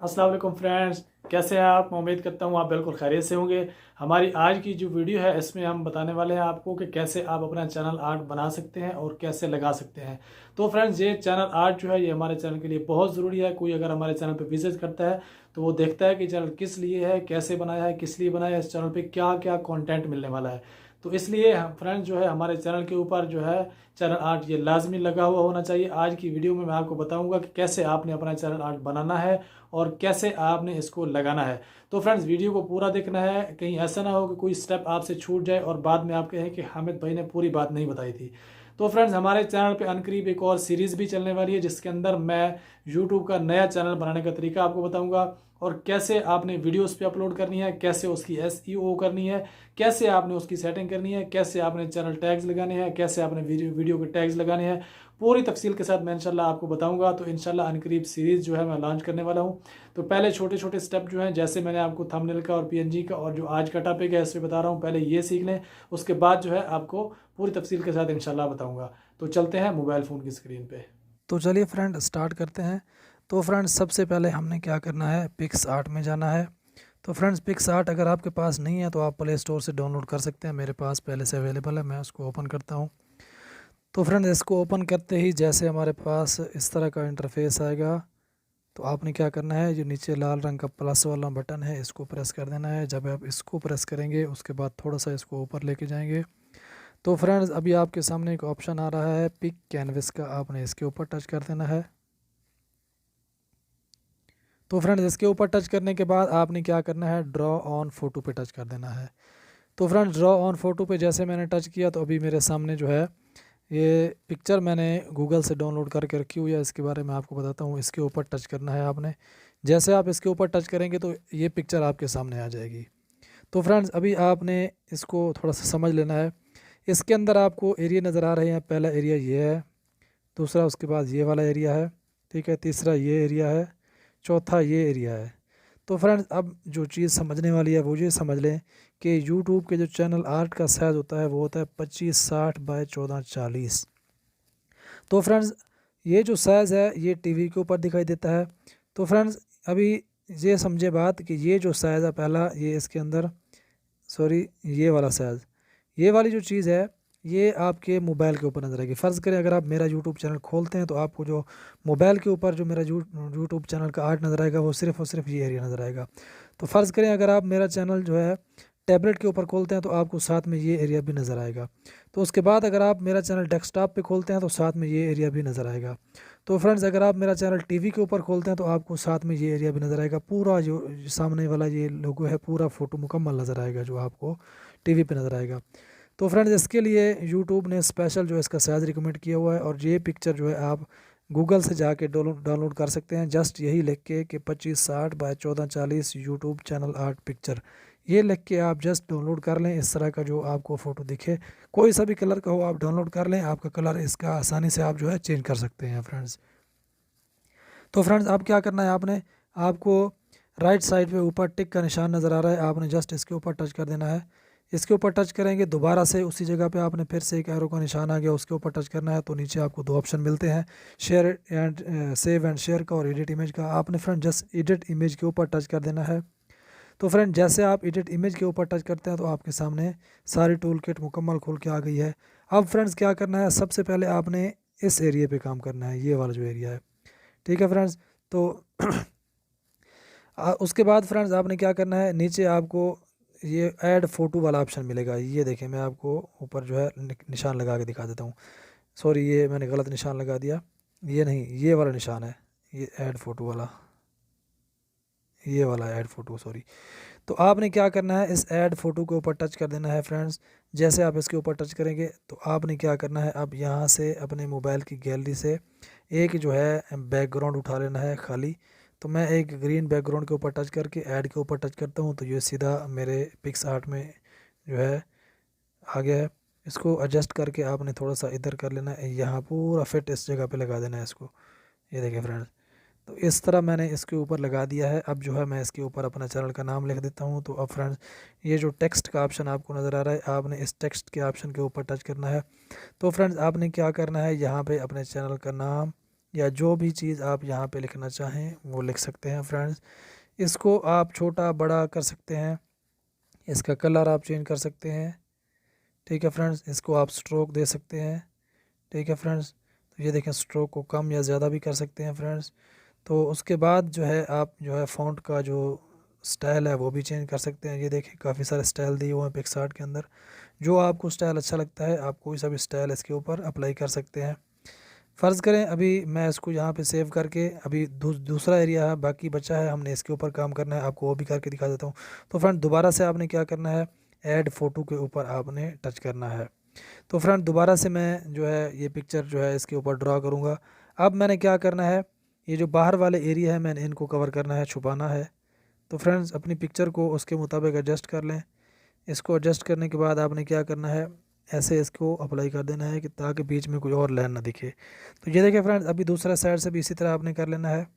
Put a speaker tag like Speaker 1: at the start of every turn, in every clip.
Speaker 1: अस्सलाम वालेकुम फ्रेंड्स, कैसे हैं आप। मैं उम्मीद करता हूँ आप बिल्कुल खैरियत से होंगे। हमारी आज की जो वीडियो है इसमें हम बताने वाले हैं आपको कि कैसे आप अपना चैनल आर्ट बना सकते हैं और कैसे लगा सकते हैं। तो फ्रेंड्स, ये चैनल आर्ट जो है ये हमारे चैनल के लिए बहुत ज़रूरी है। कोई अगर हमारे चैनल पर विजिट करता है तो वो देखता है कि चैनल किस लिए है, कैसे बनाया है, किस लिए बनाया है, इस चैनल पर क्या क्या कॉन्टेंट मिलने वाला है। तो इसलिए फ्रेंड्स जो है हमारे चैनल के ऊपर जो है चैनल आर्ट ये लाजमी लगा हुआ होना चाहिए। आज की वीडियो में मैं आपको बताऊंगा कि कैसे आपने अपना चैनल आर्ट बनाना है और कैसे आपने इसको लगाना है। तो फ्रेंड्स, वीडियो को पूरा देखना है, कहीं ऐसा ना हो कि कोई स्टेप आपसे छूट जाए और बाद में आप कहें कि हामिद भाई ने पूरी बात नहीं बताई थी। तो फ्रेंड्स, हमारे चैनल पे अनकरीब एक और सीरीज़ भी चलने वाली है जिसके अंदर मैं यूट्यूब का नया चैनल बनाने का तरीका आपको बताऊंगा और कैसे आपने वीडियोस पे अपलोड करनी है, कैसे उसकी एसईओ करनी है, कैसे आपने उसकी सेटिंग करनी है, कैसे आपने चैनल टैग्स लगाने हैं, कैसे आपने वीडियो के टैग्स लगाने हैं। पूरी तफसील के साथ मैं इंशाल्लाह आपको बताऊंगा। तो इंशाल्लाह अनकरीब सीरीज़ जो है मैं लॉन्च करने वाला हूं। तो पहले छोटे छोटे स्टेप जो हैं, जैसे मैंने आपको थंबनेल का और पीएनजी का और जो आज का टॉपिक है इस पर बता रहा हूँ, पहले ये सीख लें। उसके बाद जो है आपको पूरी तफसील के साथ इंशाल्लाह बताऊंगा। तो चलते हैं मोबाइल फ़ोन की स्क्रीन पे।
Speaker 2: तो चलिए फ्रेंड स्टार्ट करते हैं। तो फ्रेंड्स सबसे पहले हमने क्या करना है, पिक्स आर्ट में जाना है। तो फ्रेंड्स पिक्स आर्ट अगर आपके पास नहीं है तो आप प्ले स्टोर से डाउनलोड कर सकते हैं। मेरे पास पहले से अवेलेबल है, मैं उसको ओपन करता हूँ। तो फ्रेंड्स इसको ओपन करते ही जैसे हमारे पास इस तरह का इंटरफेस आएगा, तो आपने क्या करना है, जो नीचे लाल रंग का प्लस वाला बटन है इसको प्रेस कर देना है। जब आप इसको प्रेस करेंगे उसके बाद थोड़ा सा इसको ऊपर लेके जाएंगे। तो फ्रेंड्स अभी आपके सामने एक ऑप्शन आ रहा है पिक कैनवस का, आपने इसके ऊपर टच कर देना है। तो फ्रेंड्स इसके ऊपर टच करने के बाद आपने क्या करना है, ड्रॉ ऑन फोटो पे टच कर देना है। तो फ्रेंड्स ड्रॉ ऑन फोटो पे जैसे मैंने टच किया तो अभी मेरे सामने जो है ये पिक्चर मैंने गूगल से डाउनलोड करके रखी हुई है। इसके बारे में आपको बताता हूँ। इसके ऊपर टच करना है आपने। जैसे आप इसके ऊपर टच करेंगे तो ये पिक्चर आपके सामने आ जाएगी। तो फ्रेंड्स अभी आपने इसको थोड़ा सा समझ लेना है। इसके अंदर आपको एरिया नज़र आ रहे हैं। पहला एरिया ये है, दूसरा उसके बाद ये वाला एरिया है, ठीक है, तीसरा ये एरिया है, चौथा ये एरिया है। तो फ्रेंड्स अब जो चीज़ समझने वाली है वो ये समझ लें कि यूट्यूब के जो चैनल आर्ट का साइज़ होता है वो होता है 2560 बाय 1440। तो फ्रेंड्स ये जो साइज़ है ये टीवी के ऊपर दिखाई देता है। तो फ्रेंड्स अभी ये समझे बात कि ये जो साइज़ है पहला, ये इसके अंदर सॉरी ये वाला साइज़, ये वाली जो चीज़ है ये आपके मोबाइल के ऊपर नज़र आएगी। फ़र्ज़ करें अगर आप मेरा यूट्यूब चैनल खोलते हैं तो आपको जो मोबाइल के ऊपर जो मेरा यूट्यूब चैनल का आर्ट नज़र आएगा वो सिर्फ़ और सिर्फ ये एरिया नज़र आएगा। तो फ़र्ज़ करें अगर आप मेरा चैनल जो है टैबलेट के ऊपर खोलते हैं तो आपको साथ में ये एरिया भी नज़र आएगा। तो उसके बाद अगर आप मेरा चैनल डेस्कटॉप पे खोलते हैं तो साथ में ये एरिया भी नज़र आएगा। तो फ्रेंड्स अगर आप मेरा चैनल टीवी के ऊपर खोलते हैं तो आपको साथ में ये एरिया भी नज़र आएगा। पूरा जो सामने वाला ये लोगो है पूरा फ़ोटो मुकम्मल नज़र आएगा जो आपको टीवी पे नज़र आएगा। तो फ्रेंड्स इसके लिए यूट्यूब ने स्पेशल जो है इसका साइज़ रिकमेंड किया हुआ है और ये पिक्चर जो है आप गूगल से जाके डाउनलोड कर सकते हैं। जस्ट यही लिख के कि 2560 by 1440 YouTube channel art picture, ये लिख के आप जस्ट डाउनलोड कर लें। इस तरह का जो आपको फ़ोटो दिखे, कोई सा भी कलर का हो आप डाउनलोड कर लें। आपका कलर इसका आसानी से आप जो है चेंज कर सकते हैं फ्रेंड्स। तो फ्रेंड्स अब क्या करना है, आपको राइट साइड पे ऊपर टिक का निशान नज़र आ रहा है, आपने जस्ट इसके ऊपर टच कर देना है। इसके ऊपर टच करेंगे दोबारा से उसी जगह पे आपने फिर से एक एरो का निशान आ गया, उसके ऊपर टच करना है। तो नीचे आपको दो ऑप्शन मिलते हैं, share and save and share का और एडिट इमेज का। आपने फ्रेंड जस्ट एडिट इमेज के ऊपर टच कर देना है। तो फ्रेंड जैसे आप एडिट इमेज के ऊपर टच करते हैं तो आपके सामने सारी टूल किट मुकम्मल खुल के आ गई है। अब फ्रेंड्स क्या करना है, सबसे पहले आपने इस एरिया पे काम करना है, ये वाला जो एरिया है, ठीक है फ्रेंड्स। तो उसके बाद फ्रेंड्स आपने क्या करना है, नीचे आपको ये ऐड फ़ोटो वाला ऑप्शन मिलेगा। ये देखें मैं आपको ऊपर जो है निशान लगा के दिखा देता हूँ। सॉरी ये मैंने गलत निशान लगा दिया, ये नहीं ये वाला निशान है, ये ऐड फ़ोटो वाला, ये वाला ऐड फ़ोटो सॉरी। तो आपने क्या करना है, इस ऐड फ़ोटो के ऊपर टच कर देना है फ्रेंड्स। जैसे आप इसके ऊपर टच करेंगे तो आपने क्या करना है, अब यहाँ से अपने मोबाइल की गैलरी से एक जो है बैकग्राउंड उठा लेना है खाली। तो मैं एक ग्रीन बैकग्राउंड के ऊपर टच करके ऐड के ऊपर टच करता हूँ तो ये सीधा मेरे पिक्स आर्ट में जो है आ गया है। इसको एडजस्ट करके आपने थोड़ा सा इधर कर लेना है, यहाँ पूरा फिट इस जगह पे लगा देना है इसको। ये देखिए फ्रेंड्स, तो इस तरह मैंने इसके ऊपर लगा दिया है। अब जो है मैं इसके ऊपर अपना चैनल का नाम लिख देता हूँ। तो अब फ्रेंड्स ये जो टेक्स्ट का ऑप्शन आपको नज़र आ रहा है, आपने इस टेक्स्ट के ऑप्शन के ऊपर टच करना है। तो फ्रेंड्स आपने क्या करना है, यहाँ पे अपने चैनल का नाम या जो भी चीज़ आप यहाँ पे लिखना चाहें वो लिख सकते हैं फ्रेंड्स। इसको आप छोटा बड़ा कर सकते हैं, इसका कलर आप चेंज कर सकते हैं, ठीक है फ्रेंड्स। इसको आप स्ट्रोक दे सकते हैं, ठीक है फ्रेंड्स। तो ये देखें, स्ट्रोक को कम या ज़्यादा भी कर सकते हैं फ्रेंड्स। तो उसके बाद जो है आप जो है फ़ॉन्ट का जो स्टाइल है वो भी चेंज कर सकते हैं। ये देखें, काफ़ी सारे स्टाइल दिए हुए हैं पिक्सआर्ट के अंदर। जो आपको स्टाइल अच्छा लगता है आप कोई सा भी स्टाइल इसके ऊपर अप्लाई कर सकते हैं। फ़र्ज़ करें अभी मैं इसको यहाँ पे सेव करके, अभी दूसरा एरिया है बाकी बचा है, हमने इसके ऊपर काम करना है, आपको वो भी करके दिखा देता हूँ। तो फ्रेंड दोबारा से आपने क्या करना है, ऐड फ़ोटो के ऊपर आपने टच करना है। तो फ्रेंड दोबारा से मैं जो है ये पिक्चर जो है इसके ऊपर ड्रा करूँगा। अब मैंने क्या करना है, ये जो बाहर वाले एरिया है मैंने इनको कवर करना है, छुपाना है। तो फ्रेंड्स अपनी पिक्चर को उसके मुताबिक एडजस्ट कर लें। इसको एडजस्ट करने के बाद आपने क्या करना है, ऐसे इसको अप्लाई कर देना है कि ताकि बीच में कोई और लाइन ना दिखे। तो ये देखिए फ्रेंड्स, अभी दूसरा साइड से भी इसी तरह आपने कर लेना है।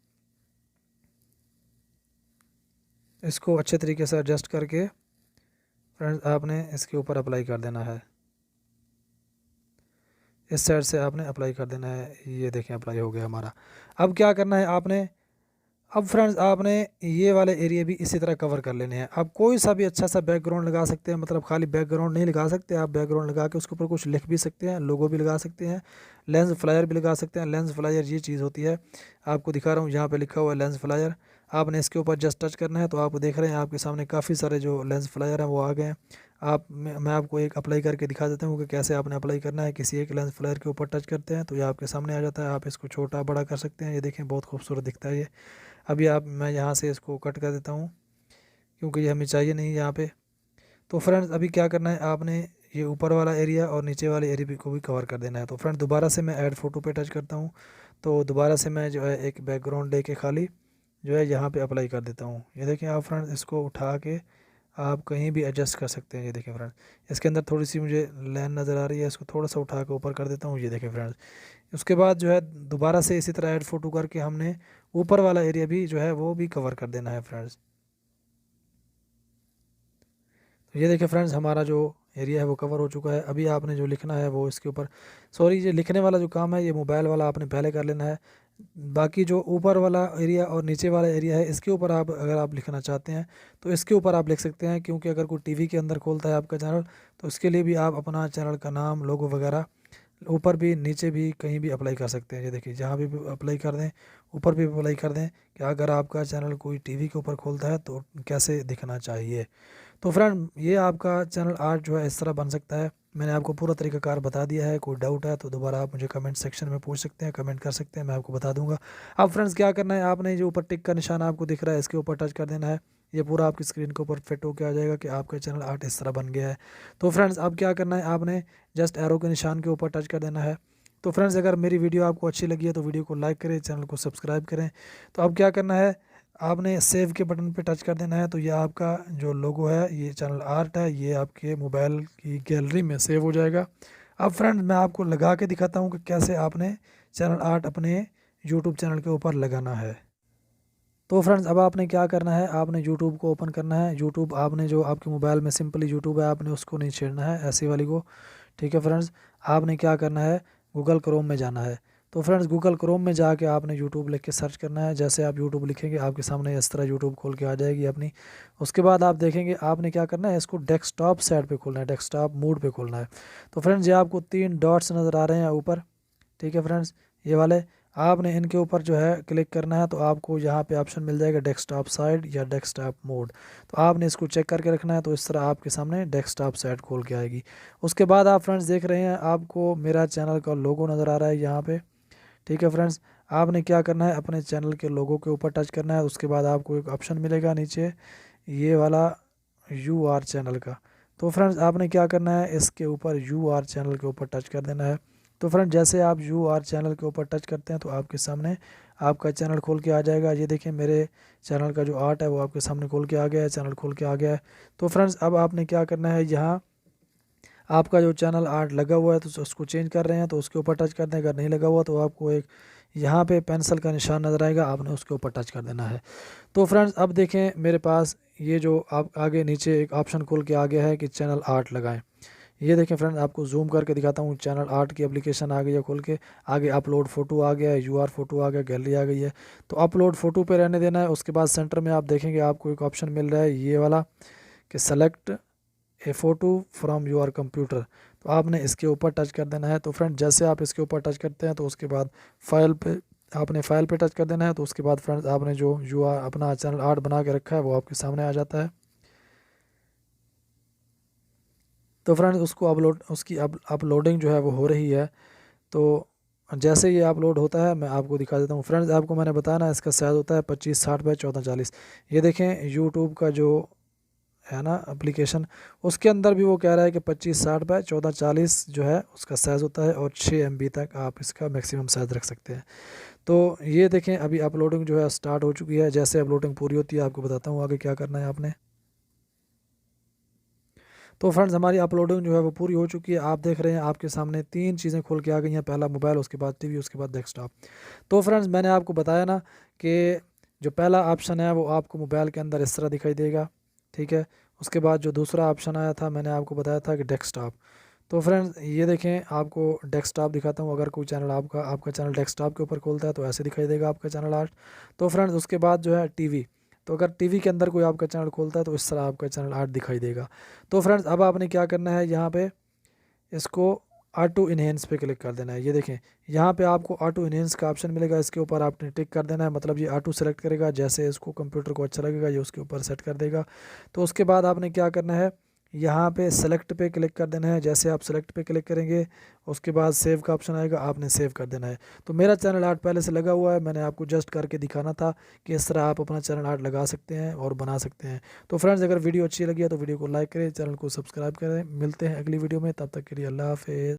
Speaker 2: इसको अच्छे तरीके से एडजस्ट करके फ्रेंड्स आपने इसके ऊपर अप्लाई कर देना है। इस साइड से आपने अप्लाई कर देना है। ये देखें अप्लाई हो गया हमारा। अब क्या करना है आपने, अब फ्रेंड्स आपने ये वाले एरिया भी इसी तरह कवर कर लेने हैं। आप कोई सा भी अच्छा सा बैकग्राउंड लगा सकते हैं, मतलब खाली बैकग्राउंड नहीं लगा सकते, आप बैकग्राउंड लगा के उसके ऊपर कुछ लिख भी सकते हैं, लोगो भी लगा सकते हैं, लेंस फ्लायर भी लगा सकते हैं। लेंस फ्लायर ये चीज़ होती है, आपको दिखा रहा हूँ, यहाँ पे लिखा हुआ है लेंस फ्लायर। आपने इसके ऊपर जस्ट टच करना है तो आप देख रहे हैं आपके सामने काफ़ी सारे जो लेंस फ्लायर हैं वो आ गए हैं। मैं आपको एक अप्लाई करके दिखा देता हूँ कि कैसे आपने अप्लाई करना है। किसी एक लेंस फ्लायर के ऊपर टच करते हैं तो ये आपके सामने आ जाता है। आप इसको छोटा बड़ा कर सकते हैं। ये देखें बहुत खूबसूरत दिखता है ये। अभी मैं यहाँ से इसको कट कर देता हूँ क्योंकि ये हमें चाहिए नहीं यहाँ पे। तो फ्रेंड्स अभी क्या करना है, आपने ये ऊपर वाला एरिया और नीचे वाले एरिया को भी कवर कर देना है। तो फ्रेंड दोबारा से मैं ऐड फ़ोटो पे टच करता हूँ। तो दोबारा से मैं जो है एक बैकग्राउंड लेके खाली जो है यहाँ पे अप्लाई कर देता हूँ। ये देखें आप फ्रेंड्स, इसको उठा के आप कहीं भी एडजस्ट कर सकते हैं। ये देखें फ्रेंड्स, इसके अंदर थोड़ी सी मुझे लाइन नज़र आ रही है, इसको थोड़ा सा उठा के ऊपर कर देता हूँ। ये देखें फ्रेंड्स, उसके बाद जो है दोबारा से इसी तरह ऐड फ़ोटो करके हमने ऊपर वाला एरिया भी जो है वो भी कवर कर देना है फ्रेंड्स। तो ये देखिए फ्रेंड्स, हमारा जो एरिया है वो कवर हो चुका है। अभी आपने जो लिखना है वो इसके ऊपर, सॉरी ये लिखने वाला जो काम है ये मोबाइल वाला आपने पहले कर लेना है। बाकी जो ऊपर वाला एरिया और नीचे वाला एरिया है इसके ऊपर आप अगर आप लिखना चाहते हैं तो इसके ऊपर आप लिख सकते हैं, क्योंकि अगर कोई टीवी के अंदर खोलता है आपका चैनल तो इसके लिए भी आप अपना चैनल का नाम, लोगो वगैरह ऊपर भी नीचे भी कहीं भी अप्लाई कर सकते हैं। ये देखिए जहाँ भी अप्लाई कर दें, ऊपर भी अप्लाई कर दें कि अगर आपका चैनल कोई टीवी के ऊपर खोलता है तो कैसे दिखना चाहिए। तो फ्रेंड ये आपका चैनल आर्ट जो है इस तरह बन सकता है। मैंने आपको पूरा तरीकाकार बता दिया है। कोई डाउट है तो दोबारा आप मुझे कमेंट सेक्शन में पूछ सकते हैं, कमेंट कर सकते हैं, मैं आपको बता दूंगा। अब फ्रेंड्स क्या करना है, आपने जो ऊपर टिक का निशान आपको दिख रहा है इसके ऊपर टच कर देना है। ये पूरा आपकी स्क्रीन के ऊपर फिट होकर आ जाएगा कि आपका चैनल आर्ट इस तरह बन गया है। तो फ्रेंड्स अब क्या करना है, आपने जस्ट एरो के निशान के ऊपर टच कर देना है। तो फ्रेंड्स अगर मेरी वीडियो आपको अच्छी लगी है तो वीडियो को लाइक करें, चैनल को सब्सक्राइब करें। तो अब क्या करना है, आपने सेव के बटन पे टच कर देना है। तो ये आपका जो लोगो है, ये चैनल आर्ट है, ये आपके मोबाइल की गैलरी में सेव हो जाएगा। अब फ्रेंड मैं आपको लगा के दिखाता हूँ कि कैसे आपने चैनल आर्ट अपने यूट्यूब चैनल के ऊपर लगाना है। तो फ्रेंड्स अब आपने क्या करना है, आपने यूट्यूब को ओपन करना है। यूट्यूब आपने जो आपके मोबाइल में सिंपली यूट्यूब है, आपने उसको नहीं छेड़ना है, ऐसी वाली को, ठीक है फ्रेंड्स। आपने क्या करना है, गूगल क्रोम में जाना है। तो फ्रेंड्स गूगल क्रोम में जाके आपने यूट्यूब लिख के सर्च करना है। जैसे आप यूट्यूब लिखेंगे आपके सामने इस तरह यूट्यूब खोल के आ जाएगी अपनी। उसके बाद आप देखेंगे आपने क्या करना है, इसको डेस्कटॉप साइड पे खोलना है, डेस्कटॉप मोड पे खोलना है। तो फ्रेंड्स ये आपको 3 डॉट्स नज़र आ रहे हैं ऊपर, ठीक है फ्रेंड्स, ये वाले आपने इनके ऊपर जो है क्लिक करना है। तो आपको यहाँ पे ऑप्शन मिल जाएगा डेस्कटॉप साइड या डेस्कटॉप मोड। तो आपने इसको चेक करके रखना है। तो इस तरह आपके सामने डेस्कटॉप साइड खोल के आएगी। उसके बाद आप फ्रेंड्स देख रहे हैं आपको मेरा चैनल का लोगो नज़र आ रहा है यहाँ पे, ठीक है फ्रेंड्स। आपने क्या करना है, अपने चैनल के लोगो के ऊपर टच करना है। उसके बाद आपको एक ऑप्शन मिलेगा नीचे ये वाला UR चैनल का। तो फ्रेंड्स आपने क्या करना है, इसके ऊपर UR चैनल के ऊपर टच कर देना है। तो फ्रेंड जैसे आप UR चैनल के ऊपर टच करते हैं तो आपके सामने आपका चैनल खोल के आ जाएगा। ये देखिए मेरे चैनल का जो आर्ट है वो आपके सामने खोल के आ गया है, चैनल खोल के आ गया है। तो फ्रेंड्स अब आपने क्या करना है, यहाँ आपका जो चैनल आर्ट लगा हुआ है तो उसको चेंज कर रहे हैं तो उसके ऊपर टच कर दें। अगर नहीं लगा हुआ तो आपको एक यहाँ पे पेंसिल का निशान नज़र आएगा, आपने उसके ऊपर टच कर देना है। तो फ्रेंड्स अब देखें मेरे पास ये जो आप आगे नीचे एक ऑप्शन खोल के आ गया है कि चैनल आर्ट लगाएं। ये देखें फ्रेंड, आपको जूम करके दिखाता हूँ। चैनल आर्ट की एप्लीकेशन आ गई है खोल के, आगे अपलोड फ़ोटो आ गया है, यूआर फ़ोटो आ गया, गैलरी आ गई है। तो अपलोड फ़ोटो पे रहने देना है। उसके बाद सेंटर में आप देखेंगे आपको एक ऑप्शन मिल रहा है ये वाला कि select A photo from your computer. तो आपने इसके ऊपर टच कर देना है। तो फ्रेंड जैसे आप इसके ऊपर टच करते हैं तो उसके बाद फाइल पे टच कर देना है। तो उसके बाद फ्रेंड्स आपने जो यूआर अपना चैनल आर्ट बना के रखा है वो आपके सामने आ जाता है। तो फ्रेंड्स उसकी अपलोडिंग जो है वो हो रही है। तो जैसे ये अपलोड होता है मैं आपको दिखा देता हूँ। फ्रेंड्स आपको मैंने बताया ना, इसका साइज़ होता है 2560 बाई 1440। ये देखें यूट्यूब का जो है ना एप्लीकेशन, उसके अंदर भी वो कह रहा है कि 2560 बाई 1440 जो है उसका साइज़ होता है, और 6 MB तक आप इसका मैक्सिमम साइज़ रख सकते हैं। तो ये देखें अभी अपलोडिंग जो है स्टार्ट हो चुकी है। जैसे अपलोडिंग पूरी होती है आपको बताता हूँ आगे क्या करना है आपने। तो फ्रेंड्स हमारी अपलोडिंग जो है वो पूरी हो चुकी है। आप देख रहे हैं आपके सामने 3 चीज़ें खुल के आ गई हैं, पहला मोबाइल, उसके बाद टीवी, उसके बाद डेस्कटॉप। तो फ्रेंड्स मैंने आपको बताया ना कि जो पहला ऑप्शन है वो आपको मोबाइल के अंदर इस तरह दिखाई देगा, ठीक है। उसके बाद जो दूसरा ऑप्शन आया था मैंने आपको बताया था कि डेस्कटॉप। तो फ्रेंड्स ये देखें आपको डेस्कटॉप दिखाता हूँ। अगर कोई चैनल आपका चैनल डेस्कटॉप के ऊपर खोलता है तो ऐसे दिखाई देगा आपका चैनल आर्ट। तो फ्रेंड्स उसके बाद जो है टीवी, तो अगर टीवी के अंदर कोई आपका चैनल खोलता है तो इस तरह आपका चैनल आर्ट दिखाई देगा। तो फ्रेंड्स अब आपने क्या करना है, यहाँ पे इसको ऑटो इन्हेंस पे क्लिक कर देना है। ये देखें यहाँ पे आपको ऑटो इन्हेंस का ऑप्शन मिलेगा, इसके ऊपर आपने टिक कर देना है। मतलब ये ऑटो सेलेक्ट करेगा, जैसे इसको कंप्यूटर को अच्छा लगेगा ये उसके ऊपर सेट कर देगा। तो उसके बाद आपने क्या करना है, यहाँ पे सेलेक्ट पे क्लिक कर देना है। जैसे आप सेलेक्ट पे क्लिक करेंगे उसके बाद सेव का ऑप्शन आएगा, आपने सेव कर देना है। तो मेरा चैनल आर्ट पहले से लगा हुआ है, मैंने आपको जस्ट करके दिखाना था कि इस तरह आप अपना चैनल आर्ट लगा सकते हैं और बना सकते हैं। तो फ्रेंड्स अगर वीडियो अच्छी लगी है तो वीडियो को लाइक करें, चैनल को सब्सक्राइब करें। मिलते हैं अगली वीडियो में, तब तक के लिए अल्लाह हाफिज़।